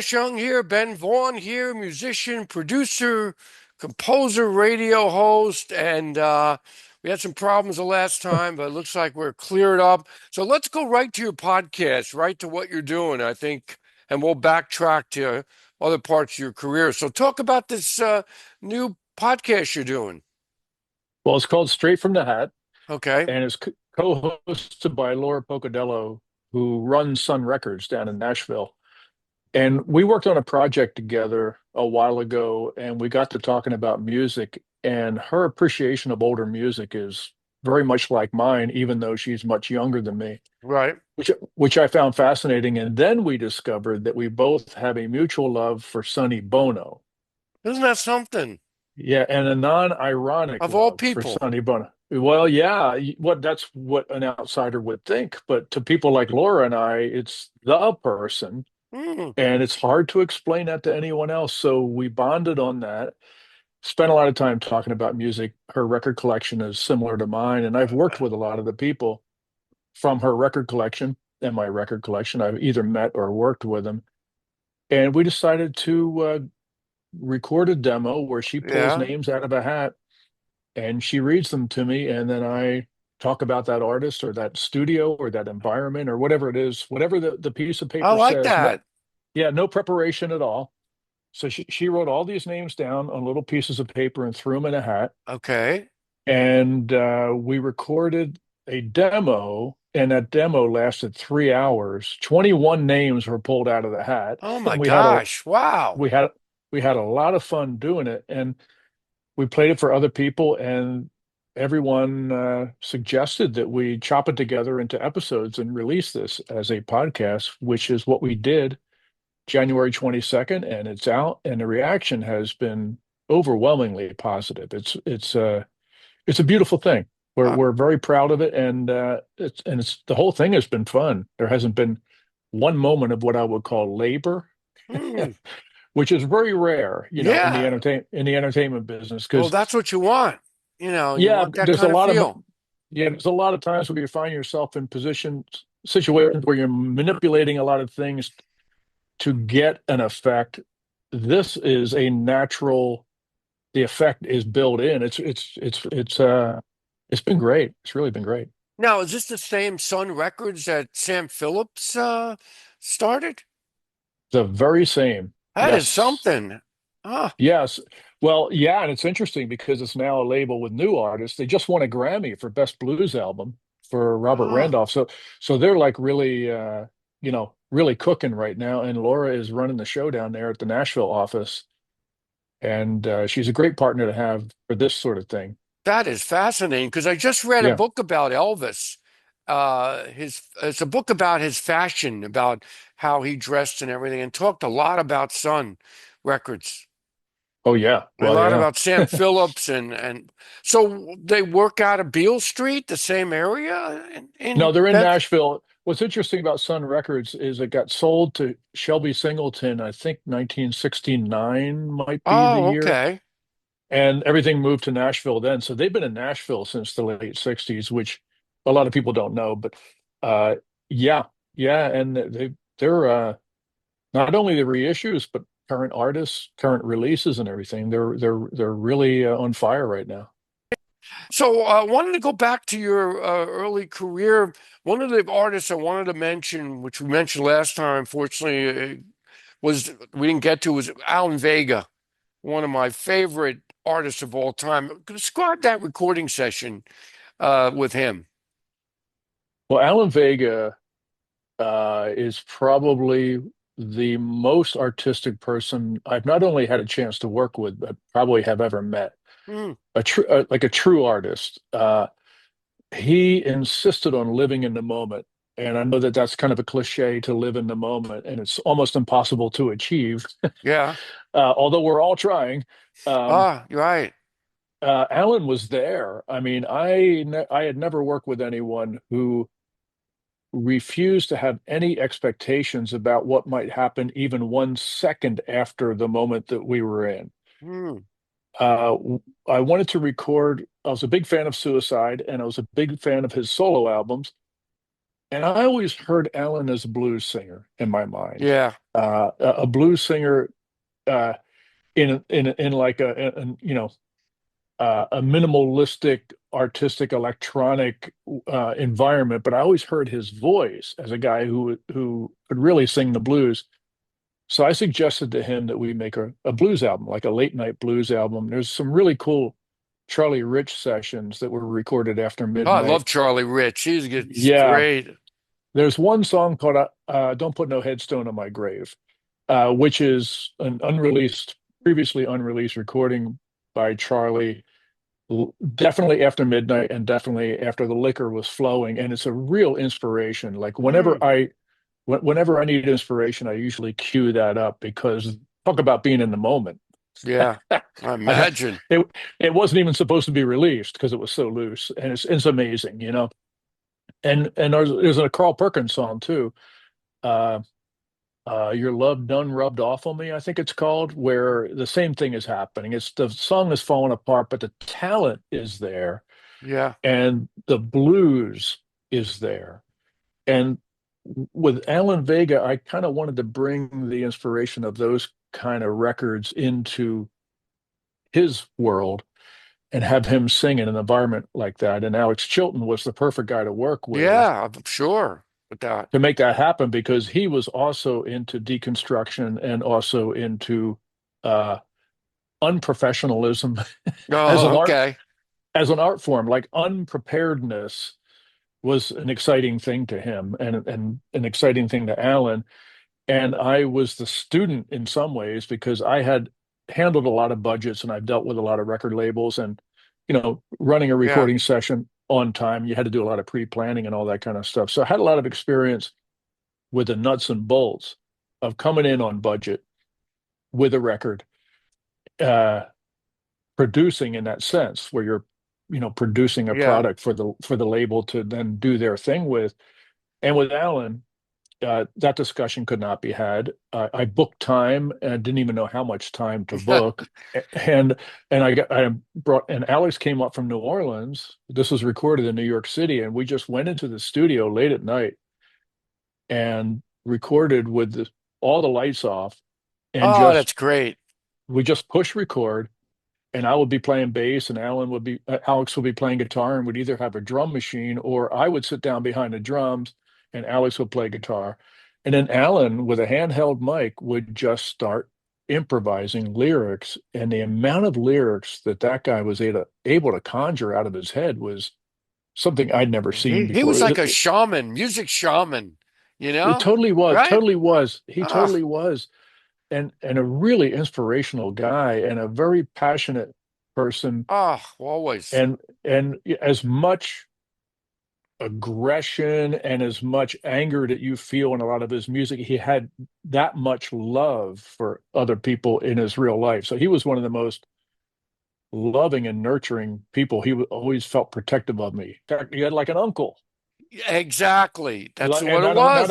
Young here, Ben Vaughn here, musician, producer, composer, radio host, and we had some problems the last time, but it looks like we're cleared up. So let's go right to your podcast, right to what you're doing, I think, and we'll backtrack to other parts of your career. So talk about this new podcast you're doing. Well, it's called Straight from the Hat, Okay. and it's co-hosted by Laura Pocadello, who runs Sun Records down in Nashville. And we worked on a project together a while ago, and we got to talking about music. And her appreciation of older music is very much like mine, even though she's much younger than me, Right. which I found fascinating. And then we discovered that we both have a mutual love for Sonny Bono. Isn't that something? Yeah, and a non-ironic Of all love for people. Sonny Bono. Well, yeah, that's what an outsider would think, but to people like Laura and I, it's the person, Hmm. and it's hard to explain that to anyone else. So we bonded on that. Spent a lot of time talking about music. Her record collection is similar to mine, and I've worked with a lot of the people from her record collection and my record collection. I've either met or worked with them, and we decided to record a demo where she pulls Yeah. names out of a hat and she reads them to me, and then I talk about that artist or that studio or that environment or whatever it is, whatever the piece of I paper like says. No, that. yeah, no preparation at all. So she wrote all these names down on little pieces of paper and threw them in a hat. Okay. And we recorded a demo, and that demo lasted 3 hours. 21 names were pulled out of the hat, Oh my and gosh. Wow. we had we had a lot of fun doing it. And we played it for other people, and everyone suggested that we chop it together into episodes and release this as a podcast, which is what we did January 22nd, and it's out, and the reaction has been overwhelmingly positive. It's a beautiful thing. Uh, We're very proud of it, and it's the whole thing has been fun. There hasn't been one moment of what I would call labor, hmm. which is very rare, in the Yeah. entertainment business. Well, Because that's what you want. You yeah, want that kind of feel. there's a lot of times where you find yourself in situations where you're manipulating a lot of things to get an effect. This is a natural, the effect is built in. It's been great. It's really been great. Now, is this the same Sun Records that Sam Phillips started? The very same. That is Yes. something. Ah, Yes. Well, yeah, and it's interesting because it's now a label with new artists. They just won a Grammy for Best Blues Album for Robert ah. Randolph. So they're like really really cooking right now. And Laura is running the show down there at the Nashville office. And she's a great partner to have for this sort of thing. That is fascinating because I just read a Yeah. book about Elvis. His It's a book about his fashion, about how he dressed and everything, and talked a lot about Sun Records. Oh yeah. A Well, lot yeah. about Sam Phillips and so they work out of Beale Street, the same area No, in they're in Ben. Nashville. What's interesting about Sun Records is it got sold to Shelby Singleton, I think 1969 might be the Oh, year. okay. And everything moved to Nashville then. So they've been in Nashville since the late 60s, which a lot of people don't know. But uh, yeah, yeah. And they're not only the reissues, but current artists, current releases and everything. They're really on fire right now. So I wanted to go back to your early career. One of the artists I wanted to mention, which we mentioned last time, unfortunately, was we didn't get to, was Alan Vega, one of my favorite artists of all time. Describe that recording session with him. Well, Alan Vega is probably the most artistic person I've not only had a chance to work with, but probably have ever met. Hmm. Like a true artist. He insisted on living in the moment. And I know that that's kind of a cliche to live in the moment, and it's almost impossible to achieve, Yeah. although we're all trying. Um, Ah, you're right. Alan was there. I mean, I had never worked with anyone who refused to have any expectations about what might happen even 1 second after the moment that we were in. Hmm. Uh, I wanted to record. I was a big fan of Suicide, and I was a big fan of his solo albums. And I always heard Alan as a blues singer in my mind, Yeah. a blues singer uh, in like a minimalistic, artistic, electronic environment. But I always heard his voice as a guy who could really sing the blues. So I suggested to him that we make a blues album, like a late night blues album. There's some really cool Charlie Rich sessions that were recorded after Oh, I midnight. love Charlie Rich. He's Yeah, great. there's one song called "Don't Put No Headstone on My Grave," which is an previously unreleased recording by Charlie, definitely after midnight and definitely after the liquor was flowing. And it's a real inspiration. Like Mm, whenever I need inspiration, I usually cue that up because talk about being in the moment. yeah, I I had imagine. it. It wasn't even supposed to be released because it was so loose, and it's amazing, you know. And there's a Carl Perkins song too. Uh, Your Love Done Rubbed Off on Me, I think it's called, where the same thing is happening. It's the song is falling apart, but the talent is there, Yeah, and the blues is there. And with Alan Vega, I kind of wanted to bring the inspiration of those kind of records into his world and have him sing in an environment like that. And Alex Chilton was the perfect guy to work with yeah, I'm sure with that. to make that happen because he was also into deconstruction and also into uh, unprofessionalism as Oh, an art okay. as an art form. Like unpreparedness was an exciting thing to him and an exciting thing to Alan. And I was the student in some ways because I had handled a lot of budgets and I've dealt with a lot of record labels and, running a Yeah, recording session on time, you had to do a lot of pre-planning and all that kind of stuff. So I had a lot of experience with the nuts and bolts of coming in on budget with a record, uh, producing in that sense where you're, producing a yeah. product for the label to then do their thing with. And with Alan, that discussion could not be had. I booked time and didn't even know how much time to book. And I brought and Alex came up from New Orleans. This was recorded in New York City, and we just went into the studio late at night and recorded with all the lights off, and Oh, just that's great. we just push record. And I would be playing bass, and Alex would be playing guitar, and would either have a drum machine, or I would sit down behind the drums, and Alex would play guitar, and then Alan with a handheld mic would just start improvising lyrics, and the amount of lyrics that guy was able to conjure out of his head was something I'd never seen He before. was like a shaman, music shaman, you It know? totally was, Right? totally was. He Ah, totally was, and a really inspirational guy, and a very passionate person. always. And as much aggression and as much anger that you feel in a lot of his music, he had that much love for other people in his real life. So he was one of the most loving and nurturing people. Always felt protective of me. In fact, he had like an uncle. Exactly. That's And what it was.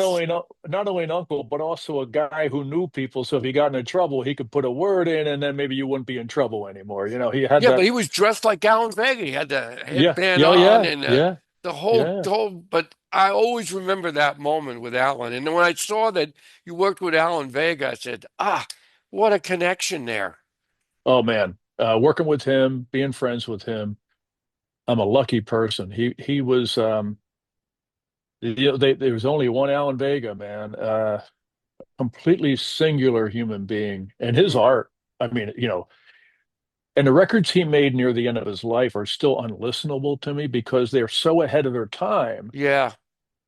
not only an uncle, but also a guy who knew people. So if he got into trouble, he could put a word in, and then maybe you wouldn't be in trouble anymore. He had Yeah, but that. he was dressed like Alan Vega. He had the Yeah, headband yeah, on yeah, and yeah, the yeah. whole, but I always remember that moment with Alan. And then when I saw that you worked with Alan Vega, I said, what a connection there. Oh man, working with him, being friends with him, I'm a lucky person. He was, there was only one Alan Vega, man, completely singular human being, and his Mm, art. I mean, and the records he made near the end of his life are still unlistenable to me because they're so ahead of their time. yeah.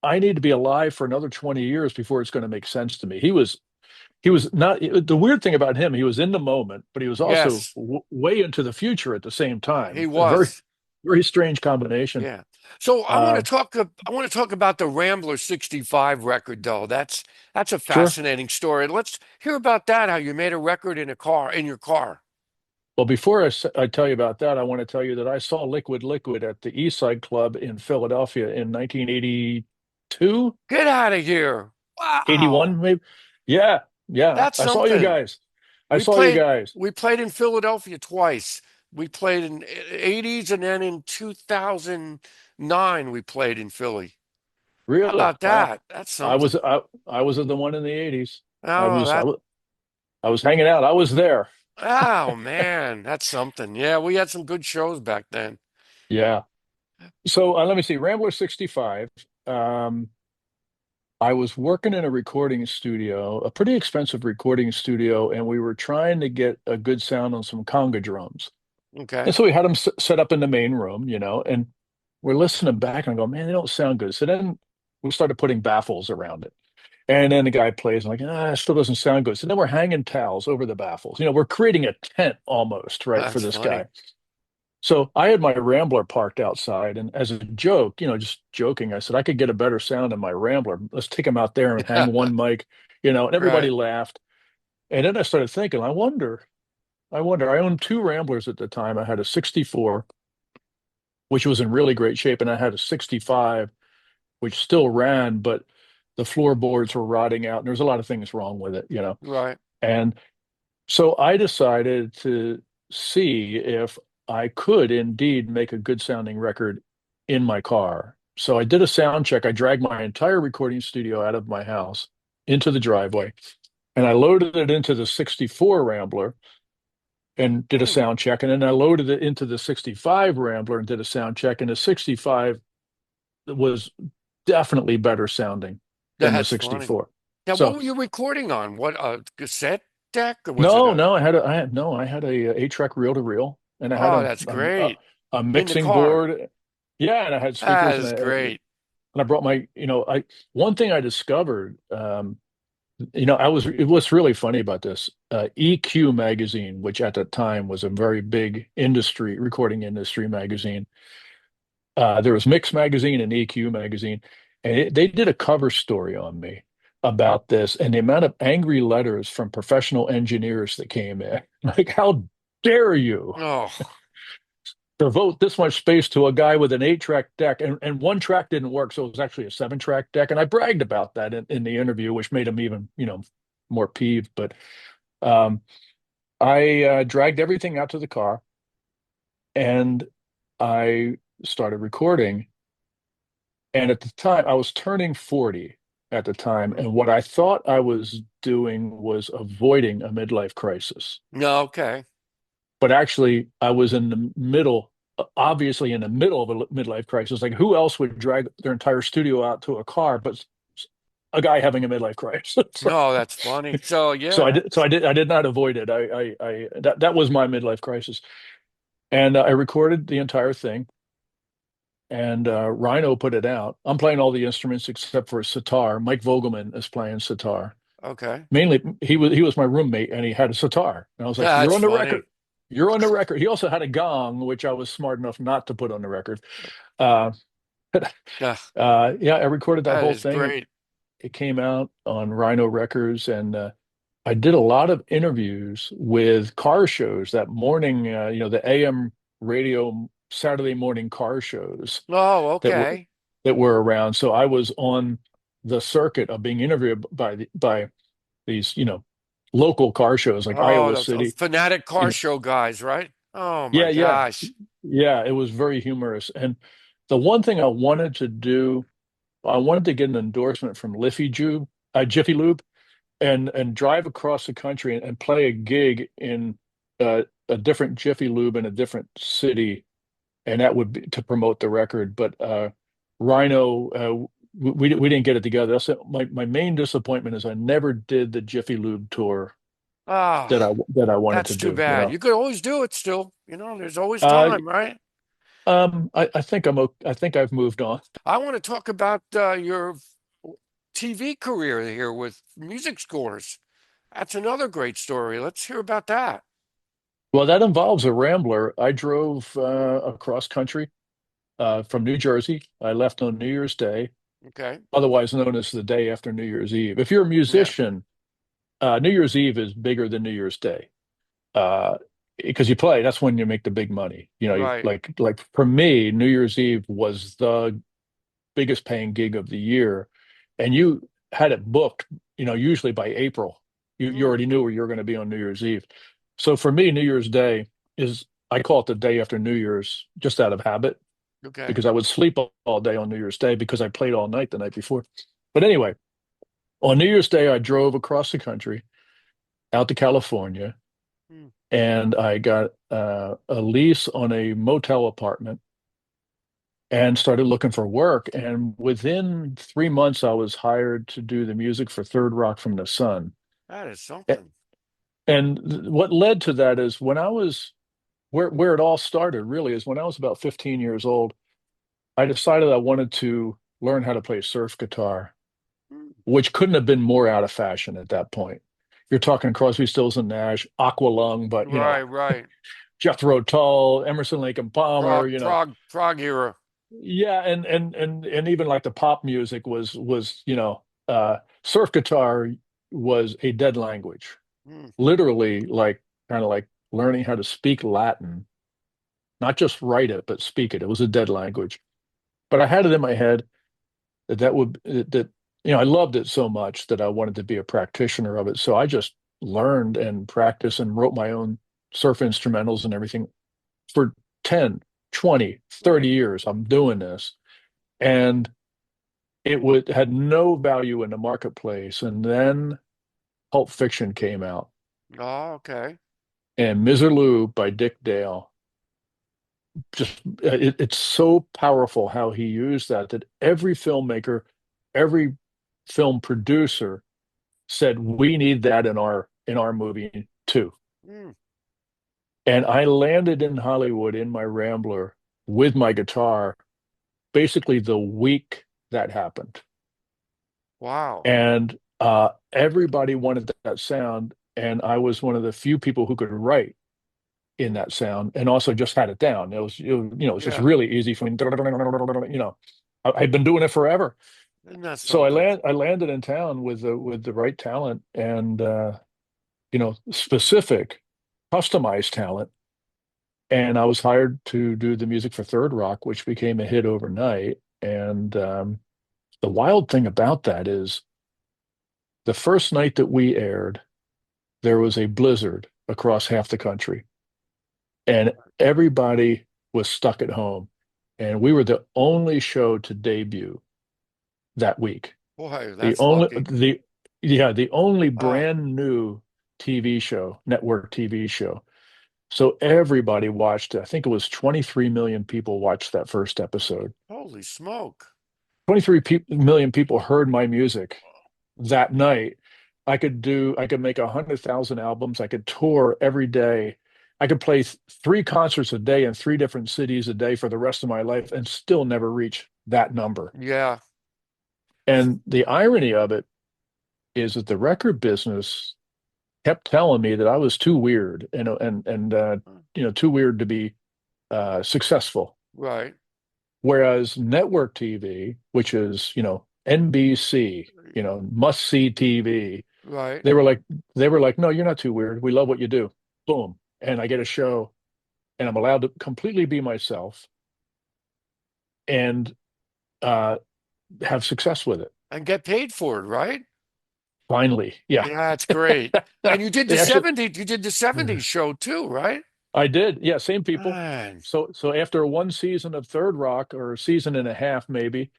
I need to be alive for another 20 years before it's going to make sense to me. He was not the weird thing about him. He was in the moment, but he was also Yes, way into the future at the same he time. A very, was. very strange combination. Yeah. So Uh, I want to talk about the Rambler 65 record though. That's a sure. fascinating story. Let's hear about that, how you made a record in your car. Well, before I tell you about that, I want to tell you that I saw Liquid Liquid at the East Side Club in Philadelphia in 1982, Get out of here. 81, Wow. maybe. Yeah, yeah. That's I saw you something. guys. I saw you guys. We played in Philadelphia twice. We played in 80s and then in 2009 we played in Philly. How Really? about Wow. that? That's I was something. I, I was the one in the 80s. I Oh, was I that. was I was hanging out. I was there. Oh man, that's something. Yeah, we had some good shows back then. Yeah. So let me see. Rambler 65. Um, I was working in a recording studio, a pretty expensive recording studio, and we were trying to get a good sound on some conga drums. And Okay. so we had them set up in the main room, and we're listening back and I go, man, they don't sound good. So then we started putting baffles around it. And then the guy plays, I'm like, it still doesn't sound good. So then we're hanging towels over the baffles. We're creating a tent almost, right, for That's this funny. guy. So I had my Rambler parked outside, and as a joke, just joking, I said I could get a better sound in my Rambler. Let's take him out there and hang one mic, and everybody Right. laughed. And then I started thinking, I wonder. I owned two Ramblers at the time. I had a 64, which was in really great shape, and I had a 65, which still ran, but the floorboards were rotting out, and there's a lot of things wrong with it. Right. And so I decided to see if I could indeed make a good sounding record in my car. So I did a sound check. I dragged my entire recording studio out of my house into the driveway, and I loaded it into the 64 Rambler and did a Hmm. sound check. And then I loaded it into the 65 Rambler and did a sound check. And the 65 was definitely better sounding than the That's funny. 64. Now, what So were you recording on? What, a cassette deck, or was it no, a? no, I had a 8-track reel to reel, and I had Oh, a, that's a a great. a In the mixing car. board. Yeah, and I had That speakers, and is I great. brought my, I one thing I discovered, what's really funny about this, EQ magazine, which at the time was a very big recording industry magazine. There was Mix magazine and EQ magazine, and they did a cover story on me about this and the amount of angry letters from professional engineers that came in. Like, how dare you Oh, devote this much space to a guy with an 8-track deck? And one track didn't work, so it was actually a 7-track deck. And I bragged about that in the interview, which made him even, more peeved. But um, I dragged everything out to the car and I started recording. And at the time, I was turning 40 at the time. And what I thought I was doing was avoiding a midlife crisis. no, okay. But actually, I was in the middle, obviously in the middle of a midlife crisis. Like, who else would drag their entire studio out to a car but a guy having a midlife crisis? So, No, that's funny. So so I yeah, did, so I did not avoid it. That was my midlife crisis. And I recorded the entire thing. And Rhino put it out. I'm playing all the instruments except for sitar. Mike Vogelman is playing sitar. okay. Mainly, he was my roommate, and he had a sitar. And I was like, "You're That's on the record. funny. You're on the record." He also had a gong, which I was smart enough not to put on the record. Uh, Yeah, yeah, I recorded that that whole is thing. It great. it came out on Rhino Records, and I did a lot of interviews with car shows that morning. The AM radio Saturday morning car shows Oh, that were okay. that were around. So I was on the circuit of being interviewed by these, local car shows like Oh, Iowa those City. fanatic You car know, show guys, right? Oh my yeah, yeah, gosh. yeah. It was very humorous. And the one thing I wanted to do, I wanted to get an endorsement from Jiffy Lube, and drive across the country and play a gig in a different Jiffy Lube in a different city, and that would be to promote the record. But Rhino, we didn't get it together. My main disappointment is I never did the Jiffy Lube tour that Ah, I wanted to that's too do. bad. You could always do it still. There's always Uh, time, right? I think I think I've moved on. I want to talk about your TV career here with music scores. That's another great story. Let's hear about that. Well, that involves a Rambler. I drove across country from New Jersey. I left on New Year's Day, Okay. otherwise known as the day after New Year's Eve. If you're a Yeah. musician, New Year's Eve is bigger than New Year's Day. Uh, because you play, that's when you make the big money. Right. Like for me, New Year's Eve was the biggest paying gig of the year, and you had it booked, usually by April. You Mm. already knew where you were going to be on New Year's Eve. So for me, New Year's Day is, I call it the day after New Year's, just out of habit. Okay. because I would sleep all day on New Year's Day because I played all night the night before. But anyway, on New Year's Day, I drove across the country out to California, Hmm. and I got a lease on a motel apartment and started looking for work. And within 3 months, I was hired to do the music for Third Rock from the Sun. That is A- something. And what led to that is when I was where it all started really is when I was about 15 years old, I decided I wanted to learn how to play surf guitar, Hmm. which couldn't have been more out of fashion at that point. You're talking Crosby, Stills and Nash, Aqualung, but Right, right. Jethro Tull, Emerson, Lake and Palmer, Prague era. yeah, and even like the pop music was surf guitar was a dead language, Hmm. literally like kind of like learning how to speak Latin, not just write it, but speak it. It was a dead language. But I had it in my head that would that I loved it so much that I wanted to be a practitioner of it. So I just learned and practiced and wrote my own surf instrumentals and everything for 10, 20, Hmm. 30 years. I'm doing this. And it would had no value in the marketplace. And then Pulp Fiction came out, Oh, okay. and Miserlou by Dick Dale. Just it's so powerful how he used that every filmmaker, every film producer said we need that in our movie too. Hmm. And I landed in Hollywood in my Rambler with my guitar basically the week that happened. Wow. And everybody wanted that sound. And I was one of the few people who could write in Hmm. that sound and also just had it down. It was just Yeah. really easy for me. I've been doing it forever. Isn't that So something? I landed in town with the right talent and specific, customized talent. And I was hired to do the music for Third Rock, which became a hit overnight. And the wild thing about that is the first night that we aired, there was a blizzard across half the country, and everybody was stuck at home. And we were the only show to debut that week. Boy, The that's only lucky. the Yeah, the only Wow. brand new TV show, network TV show. So everybody watched it. I think it was 23 million people watched that first episode. Holy smoke. 23 million people heard my music that night. I could make 100,000 albums. I could tour every day. I could play three concerts a day in three different cities a day for the rest of my life and still never reach that number. Yeah. And the irony of it is that the record business kept telling me that I was too weird and too weird to be successful. Right. Whereas network TV, which is, NBC, must see TV, Right. they were like, no, you're not too weird. We love what you do. Boom. And I get a show and I'm allowed to completely be myself and uh, have success with it. And get paid for it, right? Finally. Yeah. That's great. And They actually, you did the 70s show too, right? I did. Yeah. Same people. Man. So after one season of Third Rock or a season and a half, maybe,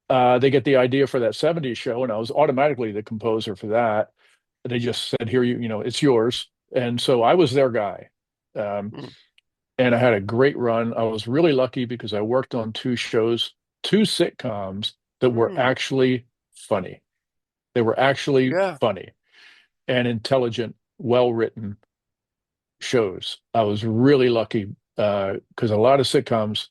they get the idea for that 70s show. And I was automatically the composer for that. They just said, here, it's yours. And so I was their guy. Um, Mm. and I had a great run. I was really lucky because I worked on two shows, two sitcoms that were Mm. actually funny. They were actually Yeah. funny and intelligent, well-written shows. I was really lucky because a lot of sitcoms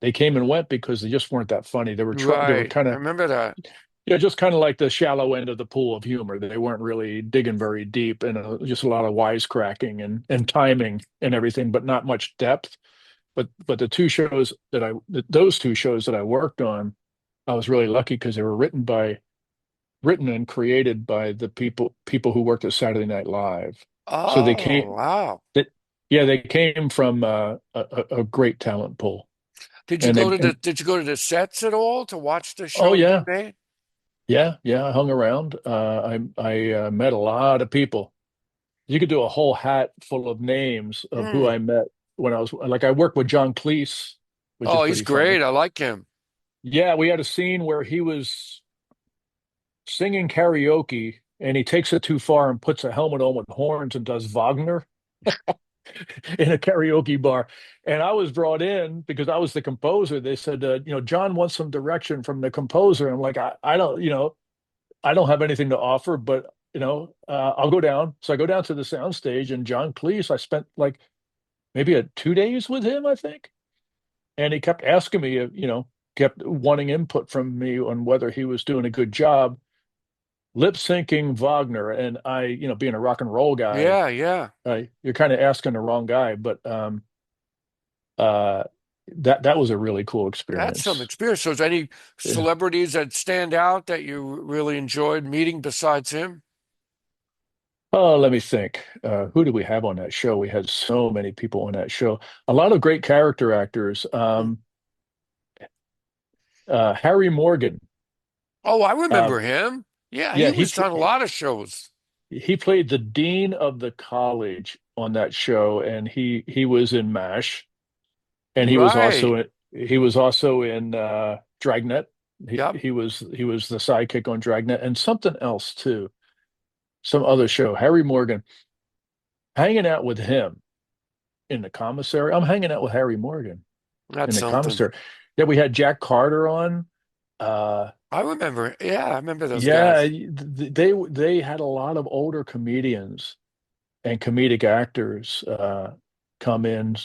they came and went because they just weren't that funny. They were Right. kind I of remember that. yeah, just kind of like the shallow end of the pool of humor. They weren't really digging very deep and just a lot of wisecracking and timing and everything, but not much depth. But those two shows that I worked on, I was really lucky because they were written and created by the people who worked at Saturday Night Live. So Oh, wow. that yeah, they came from a great talent pool. And they and Did you go to the sets at all to watch the oh show get yeah, made? yeah, I hung around. I met a lot of people. You could do a whole hat full of names of who Mm. I met when I was like I worked with John Cleese which is Oh, he's pretty funny. great. I like him. Yeah, we had a scene where he was singing karaoke and he takes it too far and puts a helmet on with horns and does Wagner in a karaoke bar. And I was brought in because I was the composer. They said, John wants some direction from the composer. I'm like, I don't, I don't have anything to offer, but I'll go down. So I go down to the sound stage and John Cleese, I spent like maybe 2 days with him, I think. And he kept asking me, kept wanting input from me on whether he was doing a good job lip syncing Wagner. And I, being a rock and roll guy, Yeah, yeah. you're kind of asking the wrong guy, but uh, that was a really cool That's some experience. experience. So, is any Yeah. celebrities that stand out that you really enjoyed meeting besides him? Oh, let me think. Who did we have on that show? We had so many people on that show. A lot of great character actors. Hmm. Harry Morgan. Oh, I Uh, remember him. Yeah, yeah, he was on a lot of shows. he played the dean of the college on that show, and he was in MASH, and Right. he was also in Dragnet. Yep. He was the sidekick on Dragnet, and something else too, some other show. Harry Morgan, hanging out with him in the commissary. I'm hanging out with Harry Morgan in That's the something. commissary. Yeah, we had Jack Carter on. Uh, I remember. Yeah, I remember those yeah, guys. they had a lot of older comedians and comedic actors come in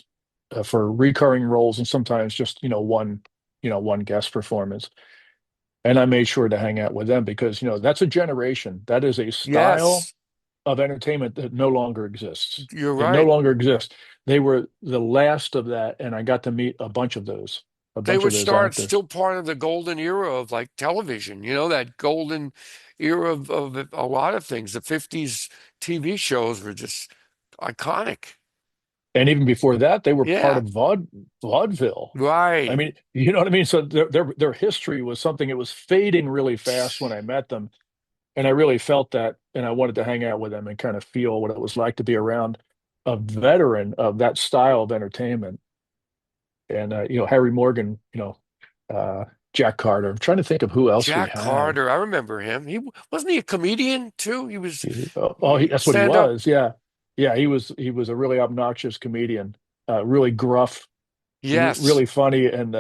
for recurring roles and sometimes just one guest performance. And I made sure to hang out with them because that's a generation. That is a style Yes, of entertainment that no longer exists. you're It no right. longer exists. They were the last of that, and I got to meet a They bunch were of those actors. still part of the golden era of like television, that golden era of a lot of things. The 50s TV shows were just iconic. And even before that, they were part Yeah, of vaudeville. I right. mean, you know what I mean? So their history was something that was fading really fast when I met them. And I really felt that, and I wanted to hang out with them and kind of feel what it was like to be around a veteran of that style of entertainment. And Harry Morgan, Jack Carter. I'm trying to think of who else we Jack had. Carter, I remember him. He wasn't he a comedian too? That's what he Stand up. was. Yeah, yeah. He was a really obnoxious comedian, really gruff, Yes. really funny, and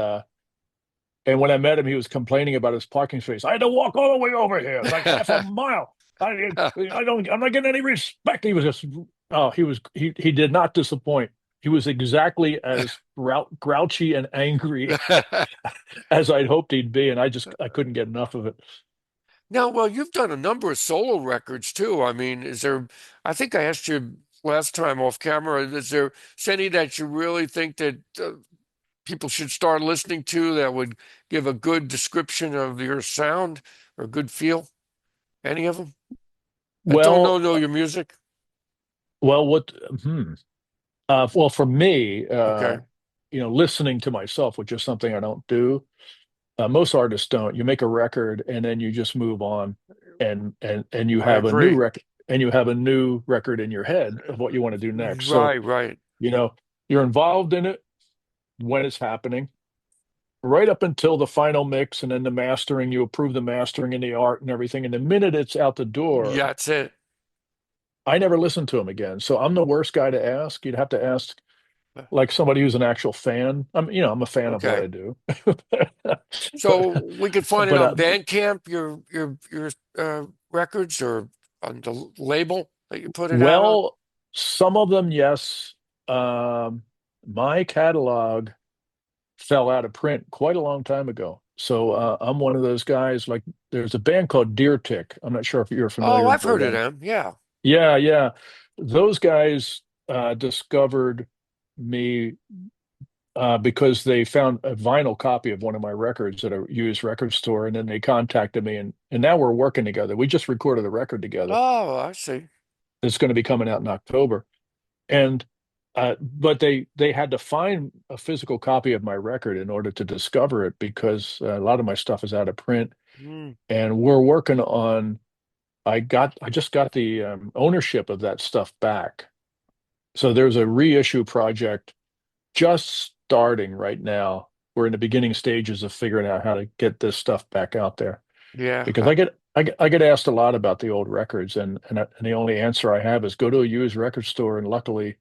when I met him, he was complaining about his parking space. I had to walk all the way over here, like half a mile. I'm not getting any respect. He was just, oh, he did not disappoint. He was exactly as grouchy and angry as I'd hoped he'd be, and I couldn't get enough of it. Now, well, you've done a number of solo records too. I mean, I think I asked you last time off camera, is there any that you really think that people should start listening to that would give a good description of your sound or good feel? Any of them that don't Well, know your music? well, what? Hmm. Well, for me, Okay. listening to myself, which is something I don't do. Most artists don't. You make a record and then you just move on, and you I have a new agree. record, and you have a new record in your head of what you want to do next. So, Right, right. you know, you're involved in it when it's happening, right up until the final mix and then the mastering. You approve the mastering and the art and everything. And the minute it's out the Yeah, door, that's it. I never listen to them again. So I'm the worst guy to ask. You'd have to ask like somebody who's an actual fan. I'm a fan of what Okay. I do. So But we could find it but on Bandcamp, your records, or on the label that you put it out on. well, some of them, yes. My catalog fell out of print quite a long time ago. So I'm one of those guys. Like, there's a band called Deer Tick. I'm not sure if you're Oh, familiar I've with heard of them. them. Yeah. Yeah, yeah. Those guys discovered me because they found a vinyl copy of one of my records at a used record store, and then they contacted me, and now we're working together. We just recorded a record together Oh, I see. that's going to be coming out in October. And but they had to find a physical copy of my record in order to discover it because a lot of my stuff is out of print, Hmm. and we're working on. I just got the ownership of that stuff back. So there's a reissue project just starting right now we're in the beginning stages of figuring out how to get this stuff back out there. Yeah. Because I get asked a lot about the old records, and the only answer I have is go to a used record store, and luckily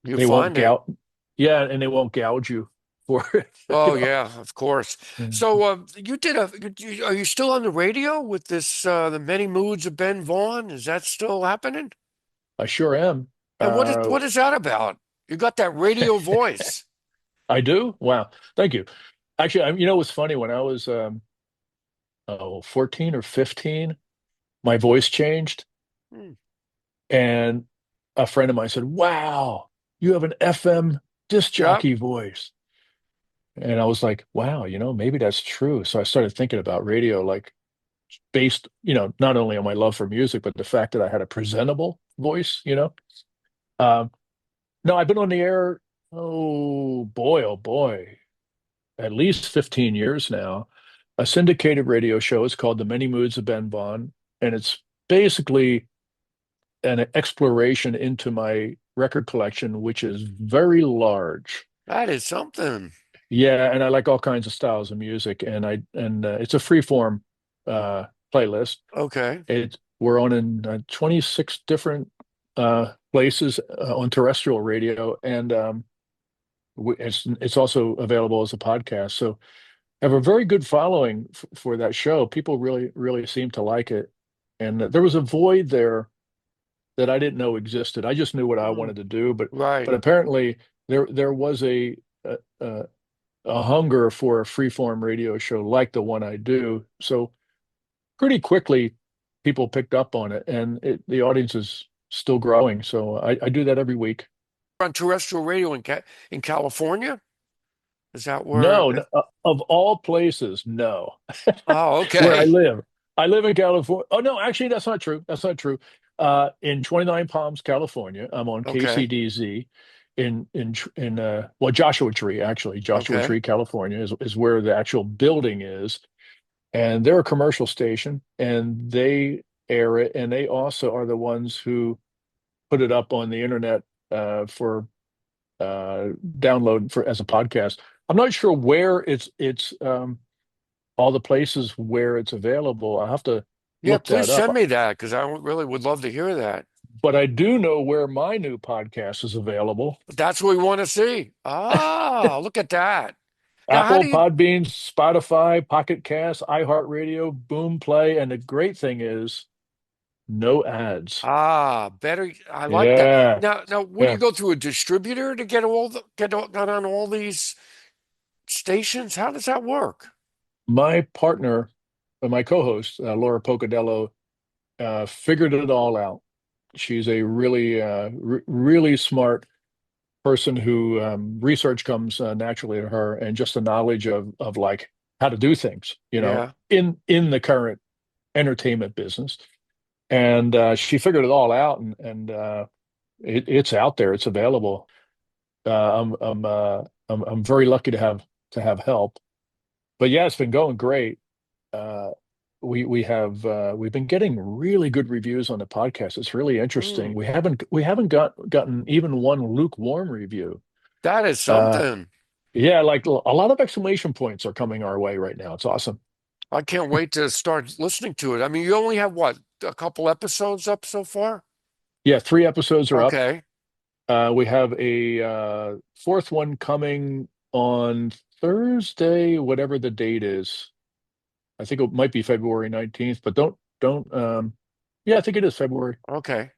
You they won't find it. gout. Yeah, and they won't gouge you for it. You Oh know. yeah, of course. Yeah. So you did are you still on the radio with this the many moods of Ben Vaughn? Is that still happening? I sure am. And Uh, what is that about? You got that radio voice. I do. Wow, thank you. Actually, it was funny when I was 14 or 15, my voice changed, Hmm. and a friend of mine said, "Wow, you have an FM disc Yep. jockey voice." And I was like, "Wow, maybe that's true." So I started thinking about radio, like based, not only on my love for music, but the fact that I had a presentable voice. Um, no, I've been on the air, oh boy, at least 15 years now. A syndicated radio show is called The Many Moods of Ben Vaughn, and it's basically an exploration into my record collection, which is very large. That is something. Yeah, and I like all kinds of styles of music, and it's a free form playlist. Okay. We're on in 26 different places on terrestrial radio, and it's also available as a podcast. So I have a very good following for that show. People really, really seem to like it, and there was a void there that I didn't know existed. I just knew what I Hmm. wanted to do, but Right. apparently there was a, a a hunger for a freeform radio show like the one I do. So pretty quickly, people picked up on it, and the audience is still growing. So I do that every week. On terrestrial radio in California? Is that where No, of all places, no. Oh, Where I okay. live. I live in California. Oh no, actually, that's not true. That's not true. In 29 Palms, California, I'm on Okay. KCDZ well, Joshua Tree, actually. Joshua Okay. Tree, California is where the actual building is. And they're a commercial station, and they air it, and they also are the ones who put it up on the internet for download for as a podcast. I'm not sure where it's all the places where it's available. I have to Yeah, look please that up. send me that because really would love to hear that. But I do know where my new podcast is available. That's what we want to see. Ah, look at that. Now, how do Apple, you Podbean, Spotify, Pocket Cast, iHeartRadio, Boom Play, and the great thing is no ads. better? I like that. Yeah, Now, what do you yeah. go through a distributor to get on all these stations? How does that work? My partner, my co-host, Laura Pocadello, figured it all out. She's a really, really smart person who research comes naturally to her, and just a knowledge of like how to do things, Yeah. in the current entertainment business. And she figured it all out, and it's out there. It's available. I'm very lucky to have help. But yeah, it's been going great. Uh, we've been getting really good reviews on the podcast. It's really interesting. Mm, We haven't gotten even one lukewarm review. that is Uh, something. yeah, like a lot of exclamation points are coming our way right now. It's awesome. I can't wait to start listening to it. I mean, you only have what, a couple episodes up so far? Yeah, 3 episodes are up. Okay. We have a fourth one coming on Thursday, whatever the date is. I think it might be February 19th, but don't yeah, I think it is February. Okay.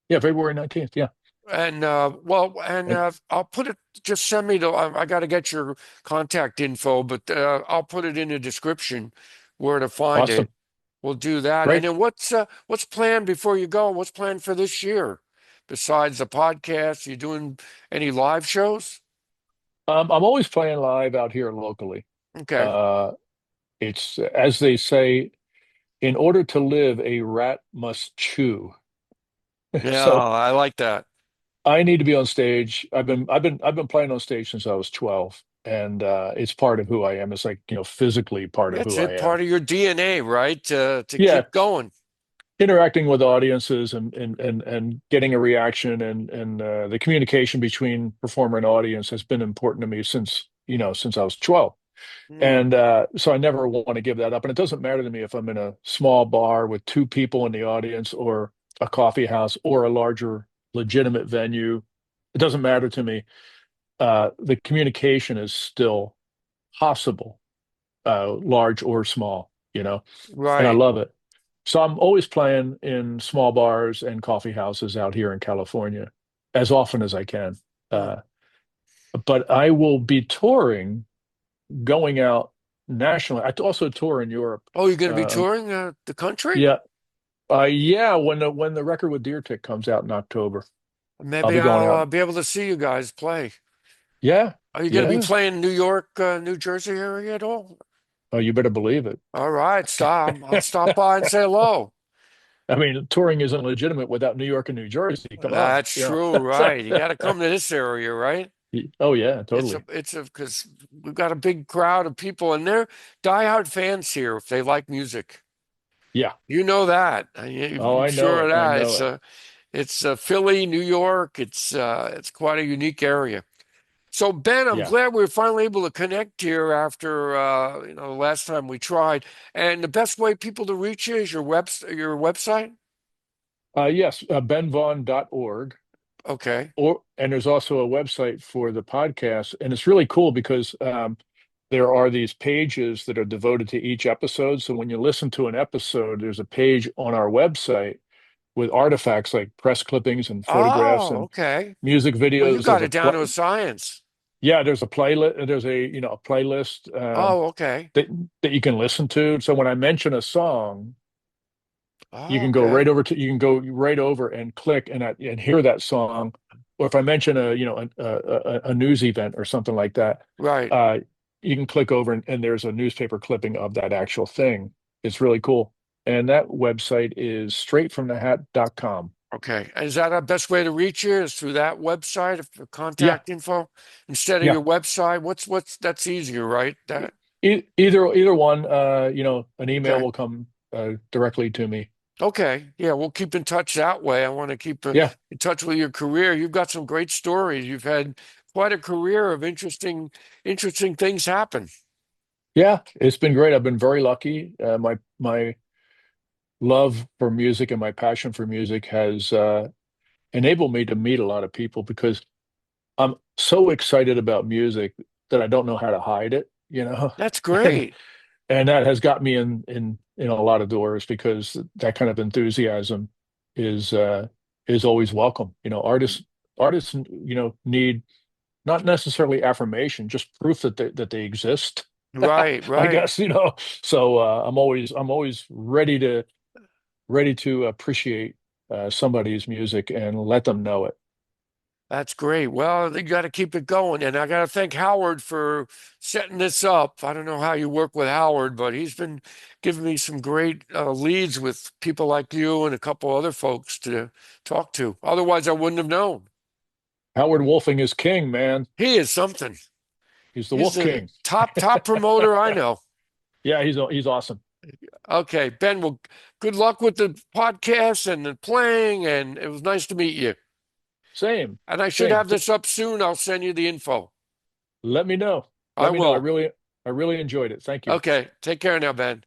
Yeah, February 19th. Yeah. And And I'll put it. Just send me the. I got to get your contact info, but I'll put it in the description where to find it. awesome. We'll do that. And Great. then what's planned before you go? What's planned for this year besides the podcast? You doing any live shows? I'm always playing live out here locally. Okay. Uh, it's as they say, in order to live, a rat must chew. Yeah, So I like that. I need to be on stage. I've been playing on stage since I was 12, and it's part of who I am. It's like, physically part of That's who I it. am. Part of your DNA, right? To Yeah, keep going. interacting with audiences and getting a reaction, and the communication between performer and audience has been important to me since I was 12. Hmm. And so I never want to give that up. And it doesn't matter to me if I'm in a small bar with two people in the audience or a coffee house or a larger legitimate venue. It doesn't matter to me. The communication is still possible, large or small, and I Right. love it. So I'm always playing in small bars and coffee houses out here in California as often as I can. Huh. Uh, but I will be touring, going out nationally. I also tour in Europe. Oh, you're going to be Uh, touring the country? yeah, yeah. When the record with Deer Tick comes out in October, I'll Maybe be going I'll out. be able to see you guys play. Yeah, Are you going to be yeah. playing New York, New Jersey area at all? Oh, you better believe it. All right, stop. I'll stop by and say hello. I mean, touring isn't legitimate without New York and New Jersey. Come on, That's true, right? You got to come to this area, right? Oh yeah, It's a, totally. it's a, because we've got a big crowd of people, and they're diehard fans here if they like music. Yeah. You know that. Oh, I'm I know sure of it. I that. know it. It's Philly, New York. It's quite a unique area. So Ben, I'm Yeah. glad we were finally able to connect here after the last time we tried. And the best way people to reach you is your website. Yes, benvaughn.org. Okay. And there's also a website for the podcast. And it's really cool because there are these pages that are devoted to each episode. So when you listen to an episode, there's a page on our website with artifacts like press clippings and photographs Oh, and okay. music Well, you videos. got it down to a science. Yeah, there's a playlist. There's a playlist Oh, okay. that that you can listen to. So when I mention a song, Oh, okay. you can go right over and click and hear that song. Or if I mention a news event or something like that, Right. uh, you can click over and there's a newspaper clipping of that actual thing. It's really cool. And that website is straightfromthehat.com. Okay. And is that our best way to reach you is through that website for Yeah, contact info instead of yeah. your website? What's that's easier, right? That Either one, an email okay. will come directly to me. Okay. Yeah, we'll keep in touch that way. I want to keep Yeah, in touch with your career. You've got some great stories. You've had quite a career of interesting things happen. yeah, it's been great. I've been very lucky. My love for music and my passion for music has enabled me to meet a lot of people because I'm so excited about music that I don't know how to hide it, That's and great. and that has got me in a lot of doors because that kind of enthusiasm is uh, is always welcome. Artists need not necessarily affirmation, just proof that they exist. Right, I right. guess. So I'm always ready to appreciate somebody's music and let them know it. That's great. Well, you got to keep it going. And I got to thank Howard for setting this up. I don't know how you work with Howard, but he's been giving me some great leads with people like you and a couple other folks to talk to. Otherwise, I wouldn't have known. Howard Wolfing is king, man. He is something. He's the He's Wolf the King. top promoter I know. Yeah, he's awesome. Okay, Ben, well, good luck with the podcast and the playing, and it was nice to meet you. Same, And I should same. have this up soon. I'll send you the info. Let me know. I Let me know. I will. really, I really enjoyed it. Thank you. Okay, take care now, Ben.